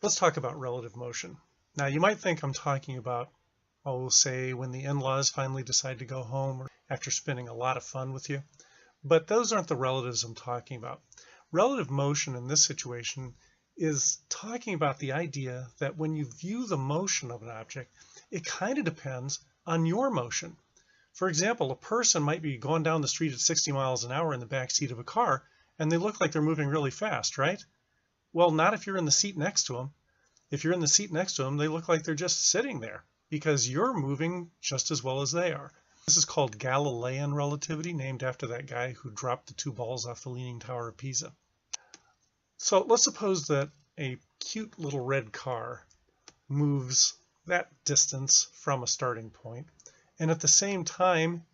Let's talk about relative motion. Now you might think I'm talking about, say when the in-laws finally decide to go home or after spending a lot of fun with you, but those aren't the relatives I'm talking about. Relative motion in this situation is talking about the idea that when you view the motion of an object, it kind of depends on your motion. For example, a person might be going down the street at 60 miles an hour in the back seat of a car, and they look like they're moving really fast, right? Well, not if you're in the seat next to them. If you're in the seat next to them, they look like they're just sitting there because you're moving just as well as they are. This is called Galilean relativity, named after that guy who dropped the 2 balls off the Leaning Tower of Pisa. So let's suppose that a cute little red car moves that distance from a starting point, and at the same time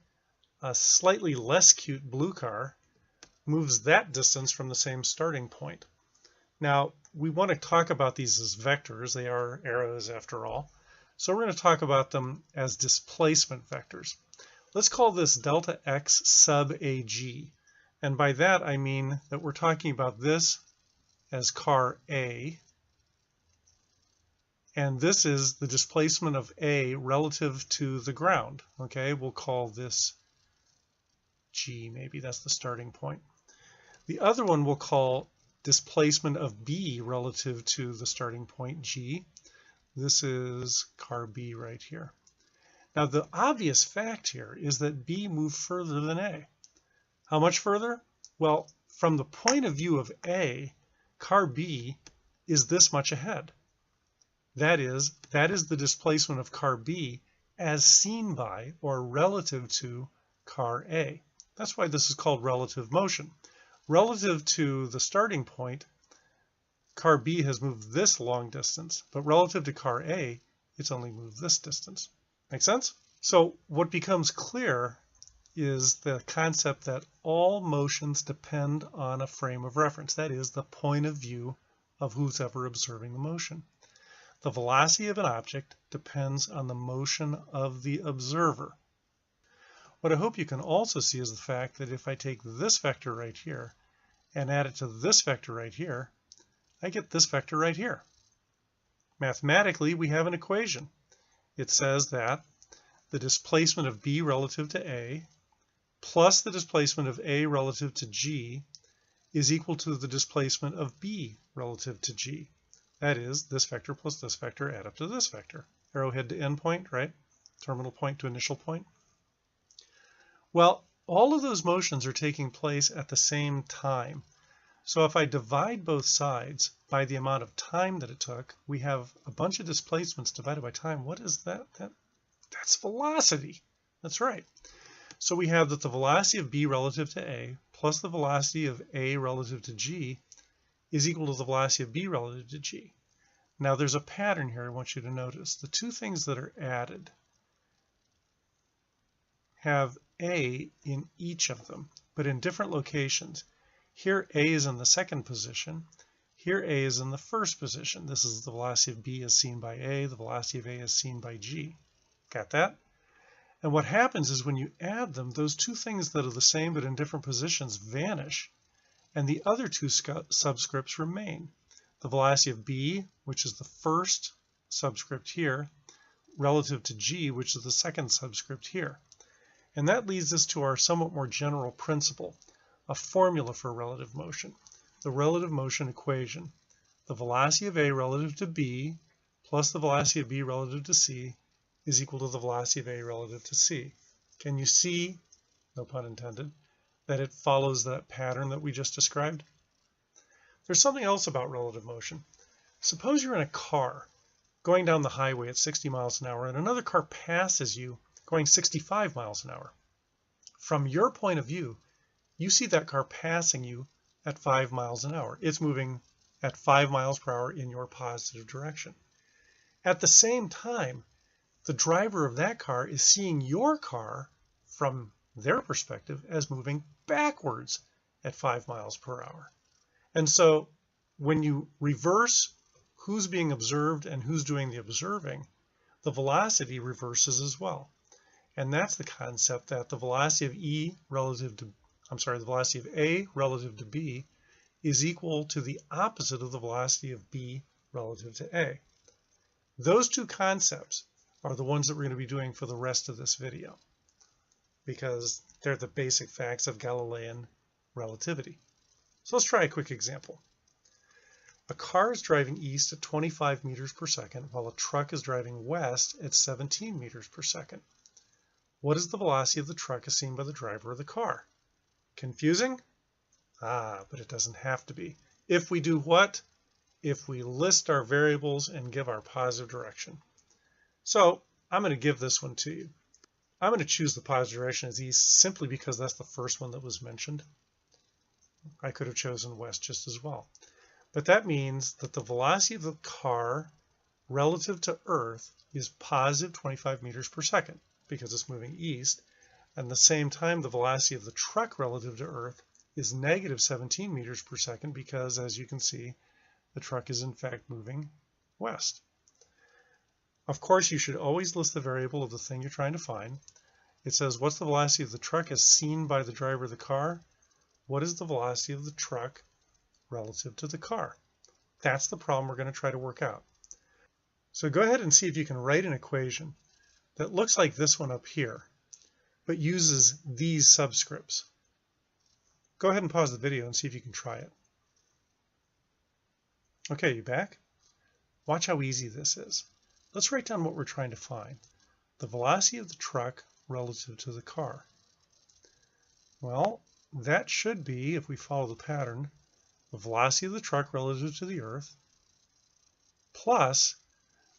a slightly less cute blue car moves that distance from the same starting point. Now we want to talk about these as vectors. They are arrows after all, so we're going to talk about them as displacement vectors. Let's call this delta x sub ag, and by that I mean that we're talking about this as car A, and this is the displacement of A relative to the ground. Okay, we'll call this G, maybe that's the starting point. The other one we'll call displacement of B relative to the starting point G. This is car B right here. Now the obvious fact here is that B moved further than A. How much further? Well, from the point of view of A, car B is this much ahead. That is the displacement of car B as seen by or relative to car A. That's why this is called relative motion. Relative to the starting point, car B has moved this long distance, but relative to car A, it's only moved this distance. Make sense? So what becomes clear is the concept that all motions depend on a frame of reference. That is the point of view of who's ever observing the motion. The velocity of an object depends on the motion of the observer. What I hope you can also see is the fact that if I take this vector right here and add it to this vector right here, I get this vector right here. Mathematically, we have an equation. It says that the displacement of B relative to A plus the displacement of A relative to G is equal to the displacement of B relative to G. That is, this vector plus this vector add up to this vector. Arrowhead to endpoint, right? Terminal point to initial point. Well, all of those motions are taking place at the same time. So if I divide both sides by the amount of time that it took, we have a bunch of displacements divided by time. What is that? That's velocity. That's right. So we have that the velocity of B relative to A plus the velocity of A relative to G is equal to the velocity of B relative to G. Now there's a pattern here I want you to notice. The two things that are added have A in each of them, but in different locations. Here A is in the second position. Here A is in the first position. This is the velocity of B as seen by A. The velocity of A as seen by G. Got that? And what happens is when you add them, those two things that are the same but in different positions vanish, and the other two subscripts remain. The velocity of B, which is the first subscript here, relative to G, which is the second subscript here. And that leads us to our somewhat more general principle, a formula for relative motion, the relative motion equation. The velocity of A relative to B plus the velocity of B relative to C is equal to the velocity of A relative to C. Can you see, no pun intended, that it follows that pattern that we just described? There's something else about relative motion. Suppose you're in a car going down the highway at 60 miles an hour and another car passes you going 65 miles an hour. From your point of view, you see that car passing you at 5 miles an hour. It's moving at 5 miles per hour in your positive direction. At the same time, the driver of that car is seeing your car from their perspective as moving backwards at 5 miles per hour. And so when you reverse who's being observed and who's doing the observing, the velocity reverses as well. And that's the concept that the velocity of the velocity of A relative to B is equal to the opposite of the velocity of B relative to A. Those two concepts are the ones that we're going to be doing for the rest of this video, because they're the basic facts of Galilean relativity. So let's try a quick example. A car is driving east at 25 meters per second, while a truck is driving west at 17 meters per second. What is the velocity of the truck as seen by the driver of the car? Confusing? But it doesn't have to be. If we do what? If we list our variables and give our positive direction. So I'm going to give this one to you. I'm going to choose the positive direction as east simply because that's the first one that was mentioned. I could have chosen west just as well. But that means that the velocity of the car relative to Earth is positive 25 meters per second because it's moving east. And at the same time, the velocity of the truck relative to Earth is negative 17 meters per second because, as you can see, the truck is in fact moving west. Of course, you should always list the variable of the thing you're trying to find. It says, what's the velocity of the truck as seen by the driver of the car? What is the velocity of the truck relative to the car? That's the problem we're going to try to work out. So go ahead and see if you can write an equation that looks like this one up here, but uses these subscripts. Go ahead and pause the video and see if you can try it. Okay, you back? Watch how easy this is. Let's write down what we're trying to find. The velocity of the truck relative to the car. Well, that should be, if we follow the pattern, the velocity of the truck relative to the Earth plus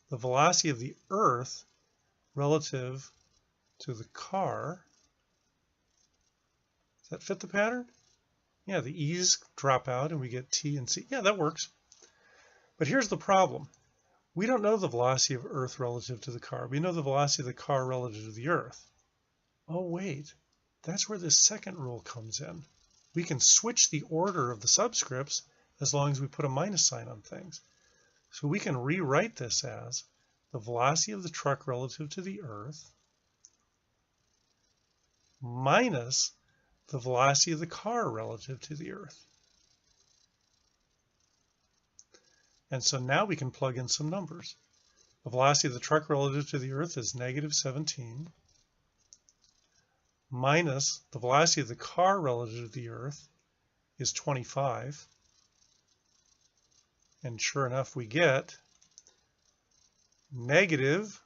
the velocity of the Earth relative to the car. Does that fit the pattern? Yeah, the E's drop out and we get T and C. Yeah, that works. But here's the problem. We don't know the velocity of Earth relative to the car. We know the velocity of the car relative to the Earth. Oh, wait. That's where this second rule comes in. We can switch the order of the subscripts as long as we put a minus sign on things. So we can rewrite this as the velocity of the truck relative to the Earth minus the velocity of the car relative to the Earth. And so now we can plug in some numbers. The velocity of the truck relative to the Earth is negative 17 minus the velocity of the car relative to the Earth is 25. And sure enough, we get negative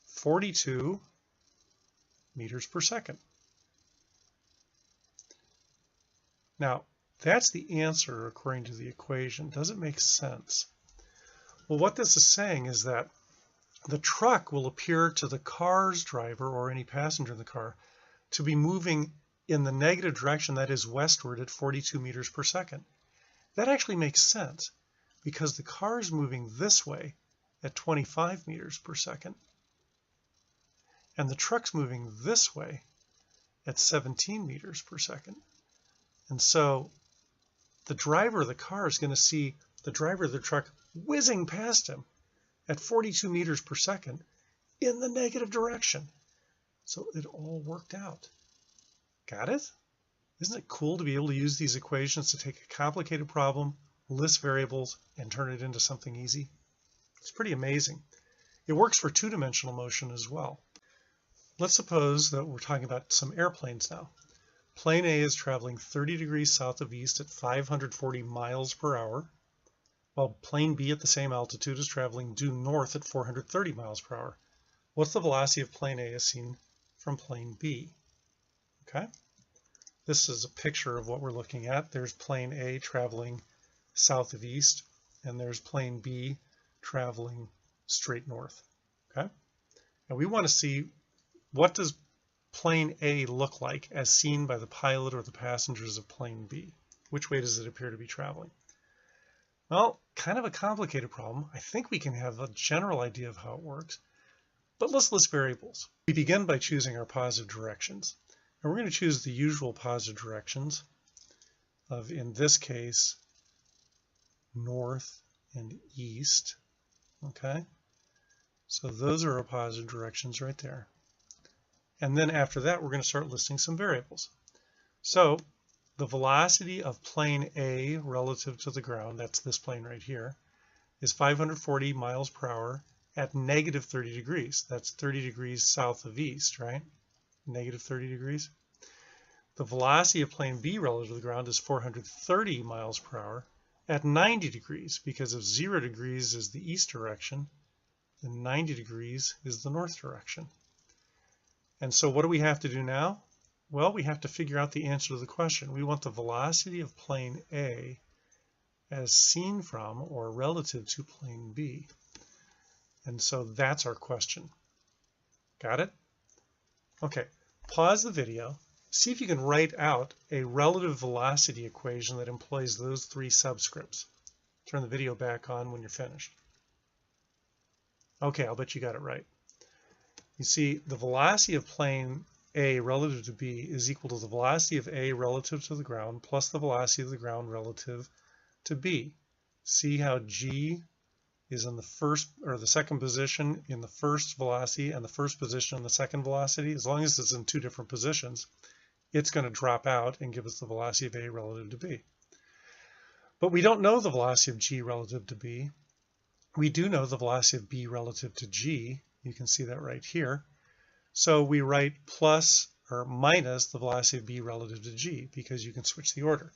42 meters per second. Now, that's the answer according to the equation. Does it make sense? Well, what this is saying is that the truck will appear to the car's driver or any passenger in the car to be moving in the negative direction, that is westward, at 42 meters per second. That actually makes sense because the car is moving this way at 25 meters per second and the truck's moving this way at 17 meters per second. And so the driver of the car is going to see the driver of the truck whizzing past him at 42 meters per second in the negative direction. So it all worked out. Got it? Isn't it cool to be able to use these equations to take a complicated problem, list variables, and turn it into something easy? It's pretty amazing. It works for two-dimensional motion as well. Let's suppose that we're talking about some airplanes now. Plane A is traveling 30 degrees south of east at 540 miles per hour, while plane B at the same altitude is traveling due north at 430 miles per hour. What's the velocity of plane A as seen from plane B? Okay, this is a picture of what we're looking at. There's plane A traveling south of east, and there's plane B traveling straight north. Okay, and we want to see what does plane A look like as seen by the pilot or the passengers of plane B. Which way does it appear to be traveling? Well, kind of a complicated problem. I think we can have a general idea of how it works, but let's list variables. We begin by choosing our positive directions. And we're going to choose the usual positive directions of, in this case, north and east. Okay, so those are our positive directions right there. And then after that, we're going to start listing some variables. So the velocity of plane A relative to the ground, that's this plane right here, is 540 miles per hour at negative 30 degrees. That's 30 degrees south of east, right? Negative 30 degrees. The velocity of plane B relative to the ground is 430 miles per hour at 90 degrees, because if 0 degrees is the east direction, then 90 degrees is the north direction. And so what do we have to do now? Well, we have to figure out the answer to the question. We want the velocity of plane A as seen from or relative to plane B. And so that's our question. Got it? Okay, pause the video. See if you can write out a relative velocity equation that employs those three subscripts. Turn the video back on when you're finished. Okay, I'll bet you got it right. You see, the velocity of plane A relative to B is equal to the velocity of A relative to the ground plus the velocity of the ground relative to B. See how G is in the first or the second position in the first velocity and the first position in the second velocity? As long as it's in two different positions, it's going to drop out and give us the velocity of A relative to B. But we don't know the velocity of G relative to B. We do know the velocity of B relative to G. You can see that right here. So we write plus or minus the velocity of B relative to G, because you can switch the order.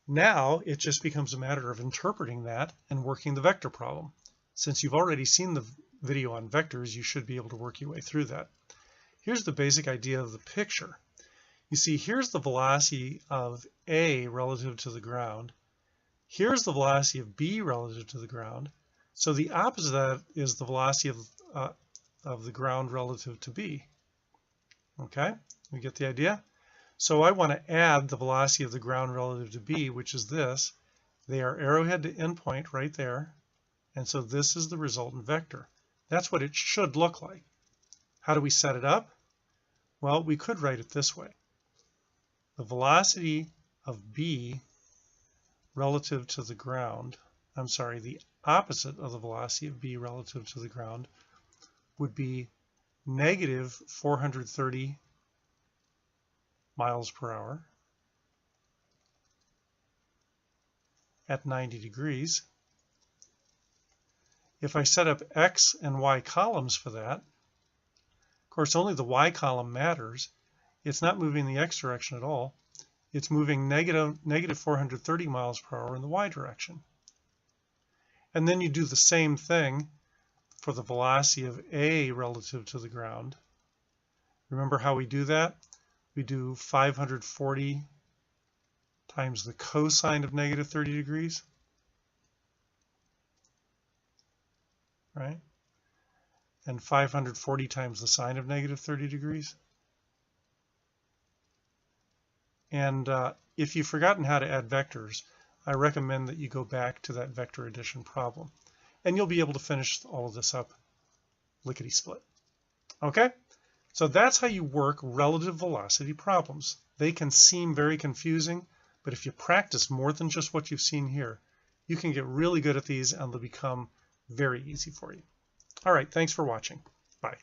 Now it just becomes a matter of interpreting that and working the vector problem. Since you've already seen the video on vectors, you should be able to work your way through that. Here's the basic idea of the picture. You see, here's the velocity of A relative to the ground. Here's the velocity of B relative to the ground. So the opposite of that is the velocity of the ground relative to B. Okay, we get the idea? So I want to add the velocity of the ground relative to B, which is this. They are arrowhead to endpoint right there. And so this is the resultant vector. That's what it should look like. How do we set it up? Well, we could write it this way. The velocity of B relative to the ground, the opposite of the velocity of B relative to the ground would be negative 430 miles per hour at 90 degrees. If I set up X and Y columns for that, of course only the Y column matters. It's not moving the X direction at all. It's moving negative 430 miles per hour in the Y direction. And then you do the same thing for the velocity of A relative to the ground. Remember how we do that? We do 540 times the cosine of negative 30 degrees, right? And 540 times the sine of negative 30 degrees. And if you've forgotten how to add vectors, I recommend that you go back to that vector addition problem, and you'll be able to finish all of this up lickety-split. Okay? So that's how you work relative velocity problems. They can seem very confusing, but if you practice more than just what you've seen here, you can get really good at these and they'll become very easy for you. All right, thanks for watching. Bye.